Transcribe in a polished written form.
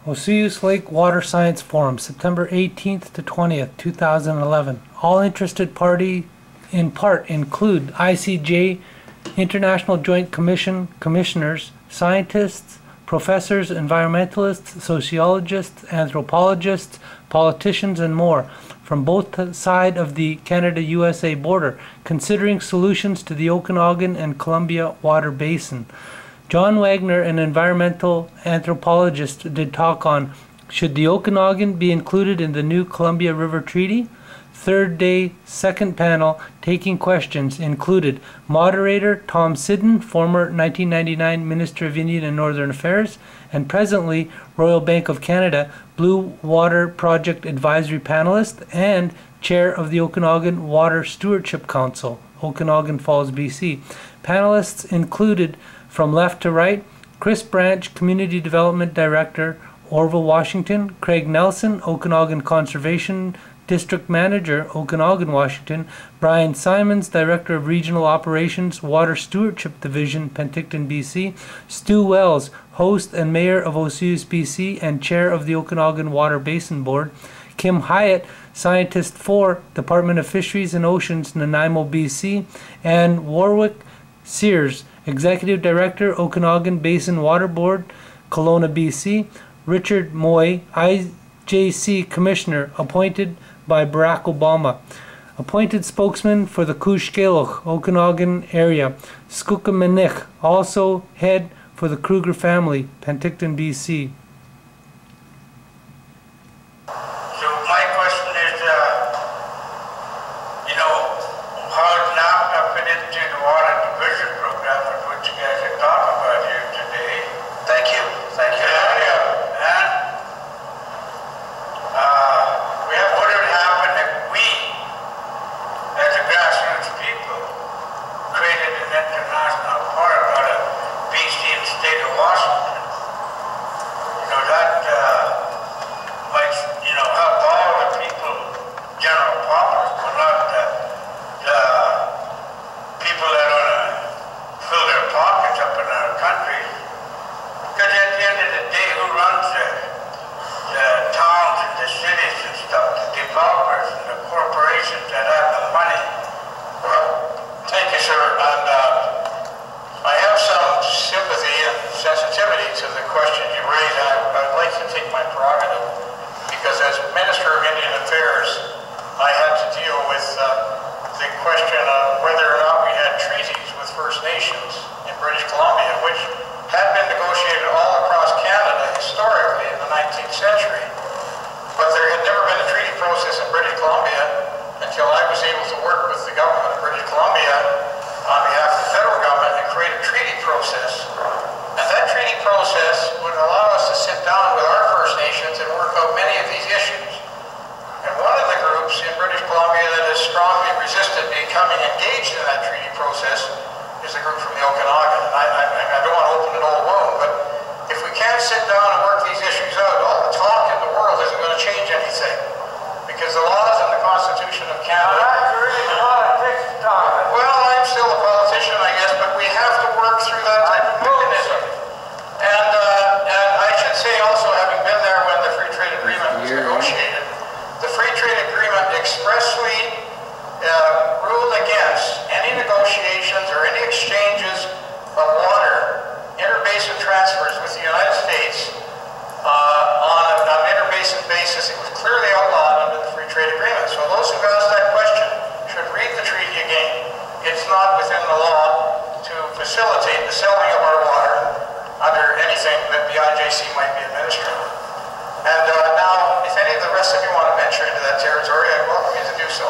Osoyoos Lake Water Science Forum, September 18th to 20th, 2011. All interested parties in part include ICJ, International Joint Commission, commissioners, scientists, professors, environmentalists, sociologists, anthropologists, politicians, and more from both sides of the Canada-USA border, considering solutions to the Okanagan and Columbia water basin. John Wagner, an environmental anthropologist, did talk on should the Okanagan be included in the new Columbia River Treaty? Third day, second panel, taking questions included moderator Tom Siddon, former 1999 Minister of Indian and Northern Affairs, and presently Royal Bank of Canada Blue Water Project Advisory Panelist and Chair of the Okanagan Water Stewardship Council, Okanagan Falls, BC. Panelists included from left to right, Chris Branch, Community Development Director, Orville, Washington; Craig Nelson, Okanagan Conservation District Manager, Okanagan, Washington; Brian Simons, Director of Regional Operations, Water Stewardship Division, Penticton, BC; Stu Wells, Host and Mayor of Osoyoos, BC, and Chair of the Okanagan Water Basin Board; Kim Hyatt, Scientist for Department of Fisheries and Oceans, Nanaimo, BC; and Warwick Sears, Executive Director, Okanagan Basin Water Board, Kelowna, BC; Richard Moy, IJC Commissioner, appointed by Barack Obama; appointed spokesman for the Kushkelok, Okanagan area, Skookaminich, also head for the Kruger family, Penticton, BC. So my question is, how does NAFTA fit into the water division program, which you guys are talking about here today? Thank you. Thank you. What would happen if we, as a grassroots people, created an international park out of BC and state of Washington? That might, help all the people, general public, but not the people that want to fill their pockets up in our country. Because at the end of the day, who runs the towns and the cities and stuff? The developers and the corporations that have the money. Well, thank you, sir. And I have some sympathy and sensitivity to the question you raised. I'd like to take my prerogative because as Minister of Indian Affairs, I had to deal with the question of whether or not we had treaties with First Nations in British Columbia, which had been negotiated all across Canada historically in the 19th century. But there had never been a treaty process in British Columbia until I was able to work with the government of British Columbia on behalf of the federal government and create a treaty process. And that treaty process would allow us to sit down with our First Nations and work out many of these issues. And one of the groups in British Columbia that has strongly resisted becoming engaged in that treaty process is a group from the Okanagan. And I don't want to open an old wound, but if we can't sit down and work these issues out, all the talk in the world isn't going to change anything. Because the laws and the Constitution of Canada... Well, I'm still a politician, I guess, but we have to work through that type of mechanism. And I should say also, having been there when the Free Trade Agreement was negotiated, the Free Trade Agreement expressly ruled against any negotiations or any exchanges of water, interbasin transfers with the United States on an interbasin basis. It was clearly outlawed under the Free Trade Agreement. So those who've asked that question should read the treaty again. It's not within the law to facilitate the selling of our water under anything that the IJC might be administering. And now, if any of the rest of you want to venture into that territory, I welcome you to do so.